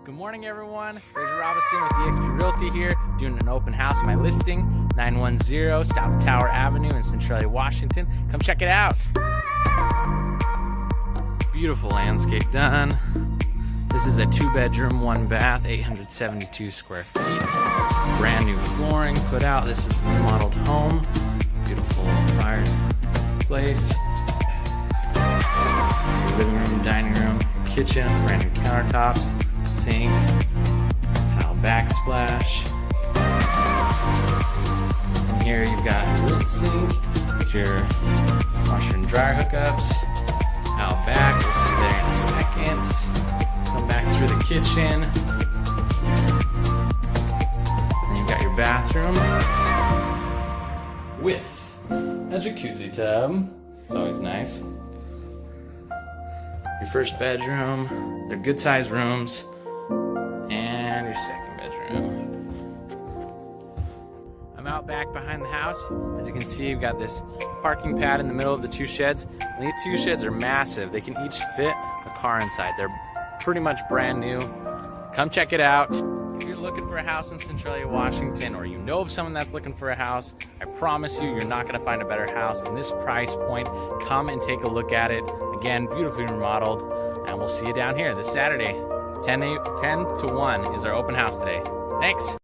Good morning, everyone. Fraser Robinson with eXp Realty here, doing an open house on my listing, 910 South Tower Avenue in Centralia, Washington. Come check it out. Beautiful landscape done. This is a 2-bedroom, 1-bath, 872 square feet. Brand new flooring put out. This is a remodeled home. Beautiful fireplace. Living room, dining room, kitchen, brand new countertops, sink, tile backsplash. And here you've got a lid sink with your washer and dryer hookups. Out back, we'll see there in a second. Come back through the kitchen. And you've got your bathroom with a jacuzzi tub. It's always nice. Your first bedroom, they're good sized rooms, and your second bedroom. I'm out back behind the house. As you can see, you've got this parking pad in the middle of the two sheds. And these two sheds are massive. They can each fit a car inside. They're pretty much brand new. Come check it out. If you're looking for a house in Centralia, Washington, or you know of someone that's looking for a house, I promise you, you're not gonna find a better house in this price point. Come and take a look at it. Again, beautifully remodeled, and we'll see you down here this Saturday. 10 to 1 is our open house today. Thanks.